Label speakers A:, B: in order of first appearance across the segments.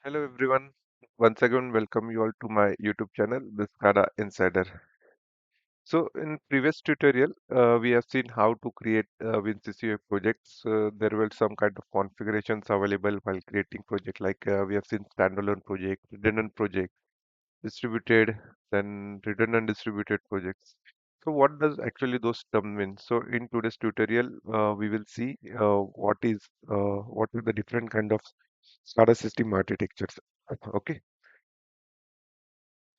A: Hello everyone. Once again, welcome you all to my YouTube channel, the SCADA Insider. So in previous tutorial, we have seen how to create WinCCA projects. There were some kind of configurations available while creating project. Like we have seen standalone project, redundant project, distributed, then redundant distributed projects. So what does actually those terms mean? So in today's tutorial, we will see what are the different kind of SCADA system architectures. Okay.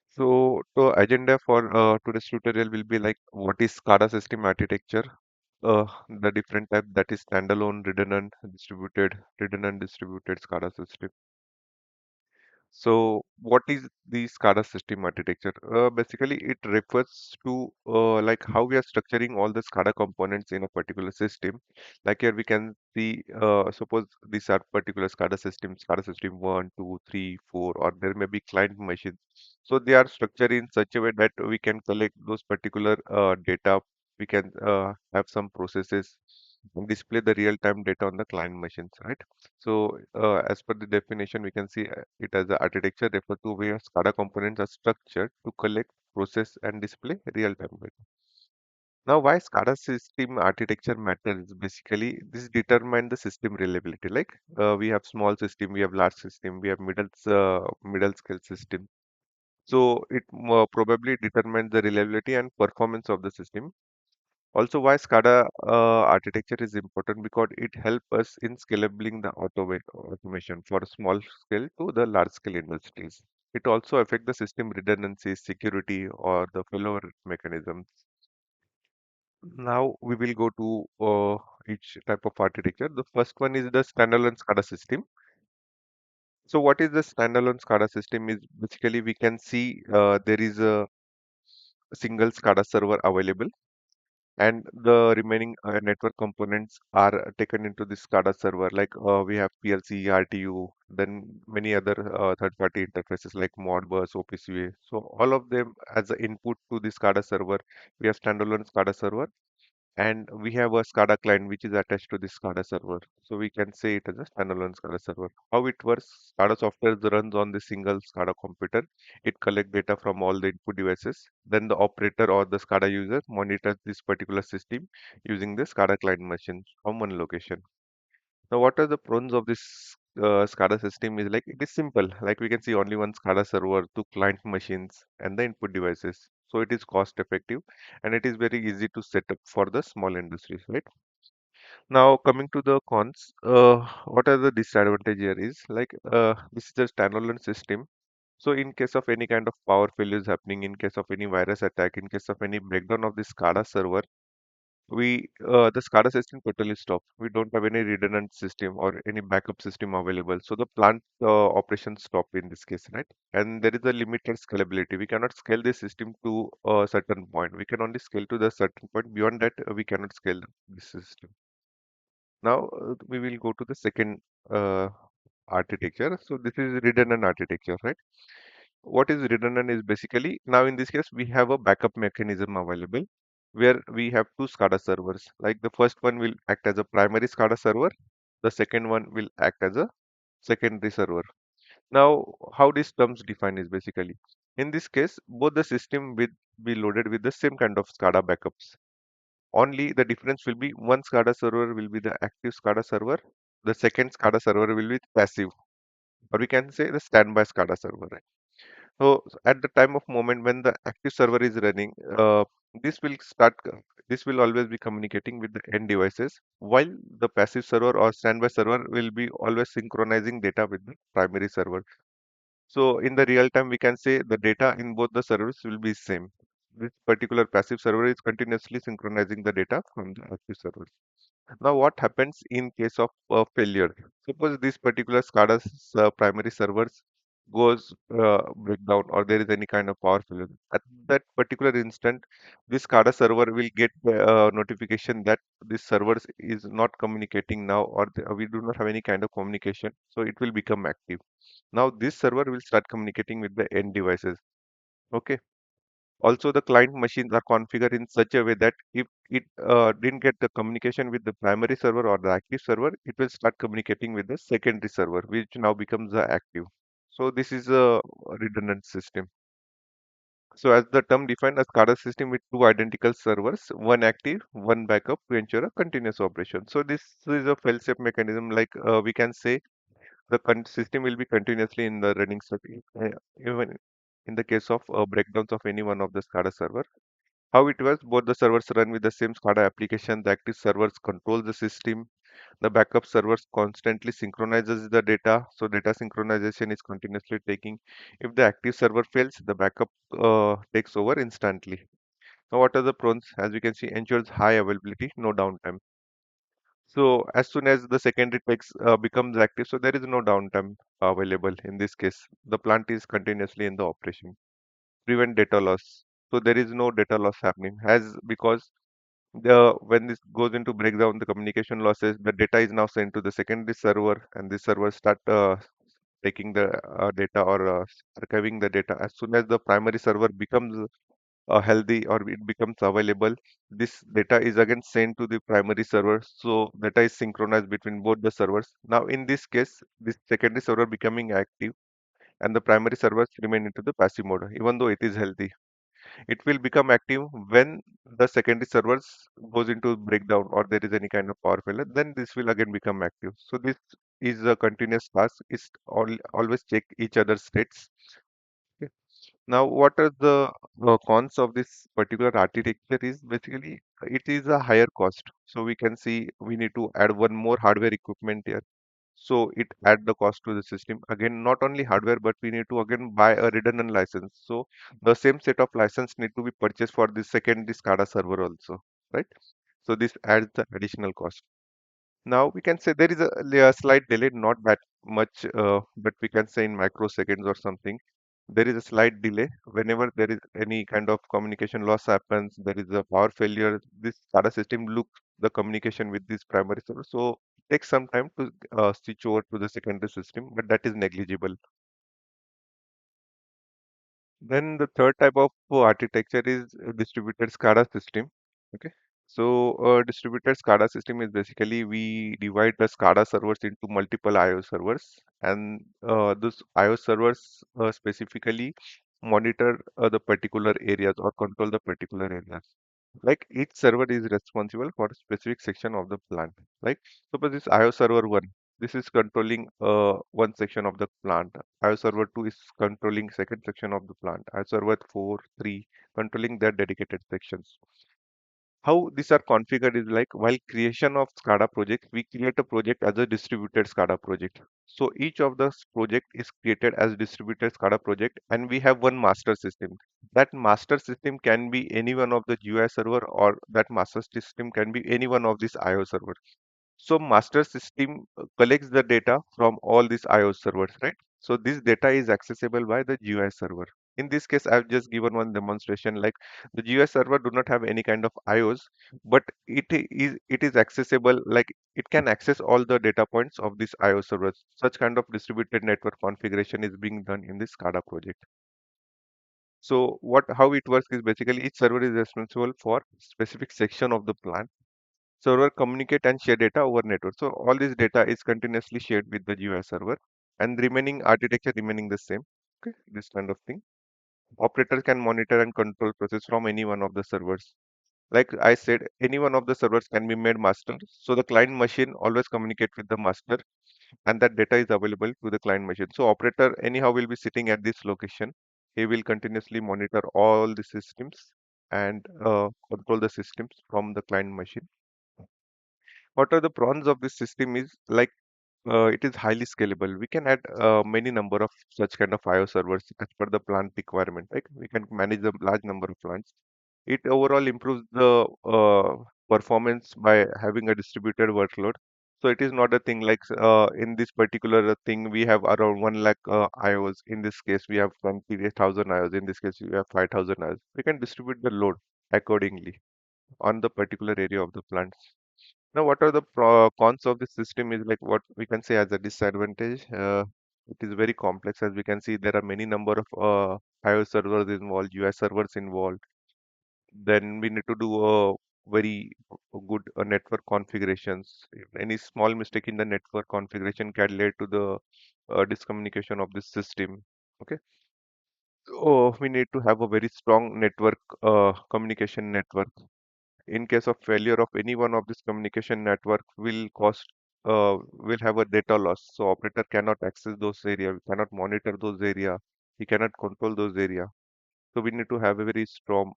A: So, the agenda for today's tutorial will be like what is SCADA system architecture, the different type that is standalone, redundant distributed SCADA system. So, what is the SCADA system architecture? Basically, it refers to like how we are structuring all the SCADA components in a particular system. Like here we can see, suppose these are particular SCADA system 1, 2, 3, 4, or there may be client machines. So they are structured in such a way that we can collect those particular data. We can have some processes and display the real-time data on the client machines, right? So, as per the definition, we can see it as the architecture referred to where SCADA components are structured to collect, process, and display real-time data. Now, why SCADA system architecture matters? Basically, this determines the system reliability. Like we have small system, we have large system, we have middle scale system. So it probably determines the reliability and performance of the system. Also, why SCADA architecture is important because it helps us in scaling the automation for small scale to the large scale industries. It also affects the system redundancy, security, or the failover mechanisms. Now we will go to each type of architecture. The first one is the standalone SCADA system. So what is the standalone SCADA system is basically we can see there is a single SCADA server available and the remaining network components are taken into this SCADA server. Like we have PLC, RTU, then many other third-party interfaces like Modbus, OPCUA. So all of them as an input to the SCADA server. We have standalone SCADA server, and we have a SCADA client which is attached to the SCADA server. So we can say it as a standalone SCADA server. How it works, SCADA software runs on the single SCADA computer. It collects data from all the input devices. Then the operator or the SCADA user monitors this particular system using the SCADA client machine from one location. Now, what are the pros of this SCADA system is like it is simple. Like we can see only one SCADA server, two client machines, and the input devices. So it is cost effective and it is very easy to set up for the small industries, right? Now coming to the cons, what are the disadvantage here is like this is a standalone system. So in case of any kind of power failures happening, in case of any virus attack, in case of any breakdown of the SCADA server, the SCADA system totally stops. We don't have any redundant system or any backup system available. So the plant operations stop in this case, right? And there is a limited scalability. We cannot scale the system to a certain point. We can only scale to the certain point. Beyond that, we cannot scale the system. Now we will go to the second uh, architecture. So this is redundant architecture, right? What is redundant is basically now in this case we have a backup mechanism available where we have two SCADA servers. Like the first one will act as a primary SCADA server, the second one will act as a secondary server. Now, how these terms define is basically in this case both the system will be loaded with the same kind of SCADA backups. Only the difference will be one SCADA server will be the active SCADA server, the second SCADA server will be passive, or we can say the standby SCADA server. Right? So at the time of moment when the active server is running, this will start. This will always be communicating with the end devices, while the passive server or standby server will be always synchronizing data with the primary server. So in the real time, we can say the data in both the servers will be same. This particular passive server is continuously synchronizing the data from the active server. Now, what happens in case of failure? Suppose this particular SCADA's primary servers goes breakdown or there is any kind of power failure. At that particular instant, this SCADA server will get notification that this server is not communicating now or we do not have any kind of communication. So it will become active. Now this server will start communicating with the end devices. Okay. Also, the client machines are configured in such a way that if it didn't get the communication with the primary server or the active server, it will start communicating with the secondary server, which now becomes the active. So this is a redundant system. So as the term defined, a SCADA system with two identical servers, one active, one backup to ensure a continuous operation. So this is a fail-safe mechanism, like we can say the system will be continuously in the running circuit, even in the case of breakdowns of any one of the SCADA server. How it works, both the servers run with the same SCADA application. The active servers control the system. The backup servers constantly synchronizes the data. So data synchronization is continuously taking. If the active server fails, the backup takes over instantly. Now, what are the pros? As we can see, ensures high availability, no downtime. So as soon as the secondary takes becomes active, so there is no downtime available in this case. The plant is continuously in the operation. Prevent data loss. So there is no data loss happening as because the when this goes into breakdown, the communication losses, the data is now sent to the secondary server, and this server start taking the data or archiving the data. As soon as the primary server becomes healthy or it becomes available, this data is again sent to the primary server. So data is synchronized between both the servers. Now in this case, this secondary server becoming active and the primary servers remain into the passive mode, even though it is healthy. It will become active when the secondary servers goes into breakdown or there is any kind of power failure. Then this will again become active. So this is a continuous task. It's always check each other's states. Okay. Now, what are the cons of this particular architecture is basically it is a higher cost. So we can see we need to add one more hardware equipment here. So it add the cost to the system. Again, not only hardware, but we need to again buy a redundant license. So the same set of license need to be purchased for the secondary SCADA server also, right? So this adds the additional cost. Now we can say there is a slight delay, not that much, but we can say in microseconds or something. There is a slight delay whenever there is any kind of communication loss happens. There is a power failure. This SCADA system looks the communication with this primary server, so it takes some time to switch over to the secondary system, but that is negligible. Then the third type of architecture is a distributed SCADA system. Okay. So distributed SCADA system is basically we divide the SCADA servers into multiple IO servers, and those IO servers specifically monitor the particular areas or control the particular areas. Like each server is responsible for a specific section of the plant. Like suppose this IO server 1, this is controlling one section of the plant. IO server 2 is controlling second section of the plant. IO server 4, 3 controlling their dedicated sections. How these are configured is like while creation of SCADA project, we create a project as a distributed SCADA project. So each of the project is created as distributed SCADA project, and we have one master system. That master system can be any one of the GUI server, or that master system can be any one of these IO server. So master system collects the data from all these IO servers, right? So this data is accessible by the GUI server. In this case, I've just given one demonstration. Like the GUI server do not have any kind of IOs, but it is accessible. Like it can access all the data points of this IO servers. Such kind of distributed network configuration is being done in this SCADA project. So what how it works is basically each server is responsible for specific section of the plant. Server communicate and share data over network. So all this data is continuously shared with the GUI server, and remaining architecture remaining the same. Okay, this kind of thing. Operator can monitor and control process from any one of the servers. Like I said, any one of the servers can be made master. So the client machine always communicate with the master, and that data is available to the client machine. So operator anyhow will be sitting at this location. He will continuously monitor all the systems and control the systems from the client machine. What are the pros of this system is like it is highly scalable. We can add many number of such kind of IO servers as per the plant requirement. Like we can manage a large number of plants. It overall improves the performance by having a distributed workload. So it is not a thing like in this particular thing we have around 1 lakh IOs. In this case we have 20,000 IOs. In this case we have 5,000 IOs. We can distribute the load accordingly on the particular area of the plant. Now, what are the cons of this system is like what we can say as a disadvantage. It is very complex as we can see there are many number of IO servers involved, US servers involved. Then we need to do a very good network configurations. If any small mistake in the network configuration can lead to the discommunication of this system. Okay. Oh, we need to have a very strong network, communication network. In case of failure of any one of this communication network, will have a data loss. So operator cannot access those area, cannot monitor those area, he cannot control those area. So we need to have a very strong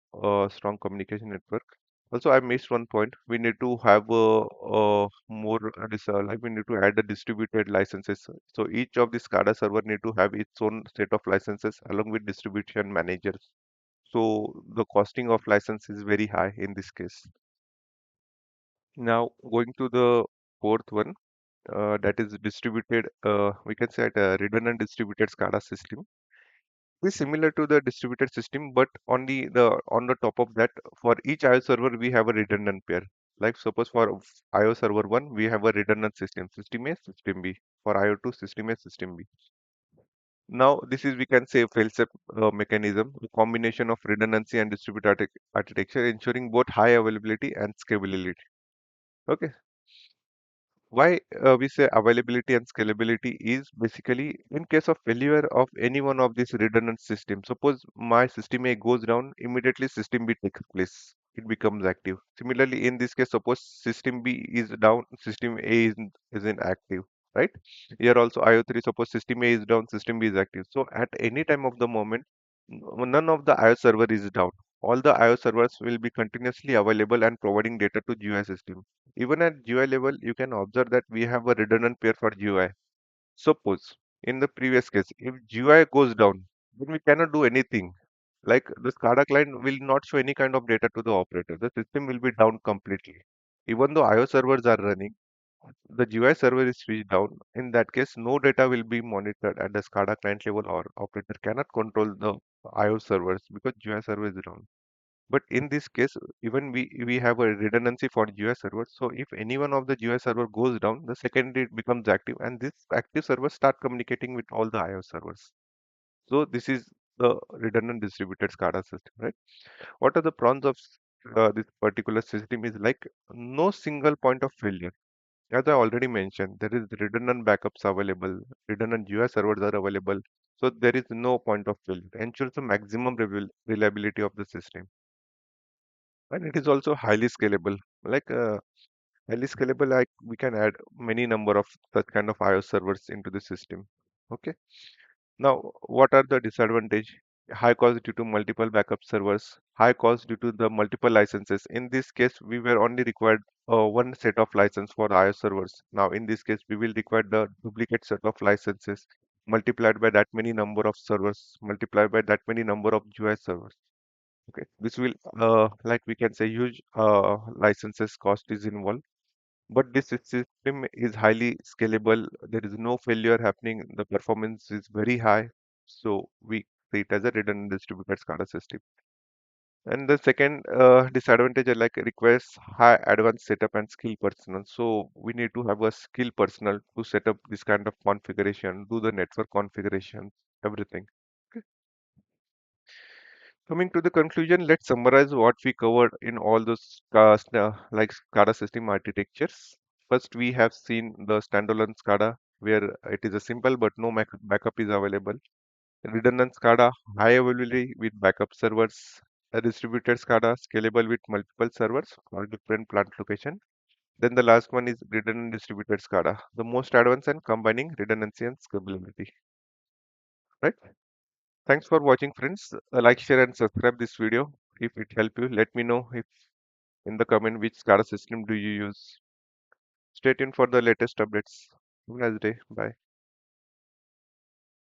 A: communication network. Also, I missed one point. We need to have like we need to add the distributed licenses. So each of the SCADA server need to have its own set of licenses along with distribution managers. So the costing of license is very high in this case. Now going to the fourth one, that is distributed. We can say a redundant distributed SCADA system is similar to the distributed system, but on the top of that, for each IO server we have a redundant pair. Like suppose for IO server 1 we have a redundant system A, system B. For IO 2, system A, system B. Now this is we can say fail-safe mechanism, a combination of redundancy and distributed architecture, ensuring both high availability and scalability. Okay. Why we say availability and scalability is basically in case of failure of any one of these redundant systems. Suppose my system A goes down, immediately system B takes place. It becomes active. Similarly, in this case, suppose system B is down, system A is inactive, right? Here also IO3, suppose system A is down, system B is active. So at any time of the moment, none of the IO server is down. All the IO servers will be continuously available and providing data to GUI system. Even at GUI level, you can observe that we have a redundant pair for GUI. Suppose in the previous case, if GUI goes down, then we cannot do anything. Like the SCADA client will not show any kind of data to the operator. The system will be down completely. Even though IO servers are running, the GUI server is switched down. In that case, no data will be monitored at the SCADA client level, or operator cannot control the IO servers because GUI server is down. But in this case, even we have a redundancy for GUI servers. So if any one of the GUI server goes down, the second it becomes active, and this active server start communicating with all the IO servers. So this is the redundant distributed SCADA system, right? What are the pros of this particular system is like no single point of failure. As I already mentioned, there is redundant backups available, redundant GUI servers are available, so there is no point of failure. Ensures the maximum reliability of the system, and it is also highly scalable. Like highly scalable, like we can add many number of such kind of IO servers into the system. Okay. Now, what are the disadvantage? High cost due to multiple backup servers, high cost due to the multiple licenses. In this case, we were only required one set of license for IO servers. Now, in this case, we will require the duplicate set of licenses multiplied by that many number of servers, multiplied by that many number of GUI servers. Okay, this will like we can say huge licenses cost is involved, but this system is highly scalable. There is no failure happening. The performance is very high. So we see it as a redundant distributed SCADA system. And the second disadvantage like requires high advanced setup and skill personnel. So we need to have a skill personnel to set up this kind of configuration, do the network configuration, everything. Okay. Coming to the conclusion, let's summarize what we covered in all those like SCADA system architectures. First, we have seen the standalone SCADA, where it is a simple but no backup is available. Redundant SCADA, high availability with backup servers. A distributed SCADA, scalable with multiple servers for different plant location. Then the last one is redundant distributed SCADA, the most advanced and combining redundancy and scalability. Right? Thanks for watching, friends. Like, share, and subscribe this video if it helped you. Let me know if in the comment which SCADA system do you use. Stay tuned for the latest updates. Have a nice day. Bye.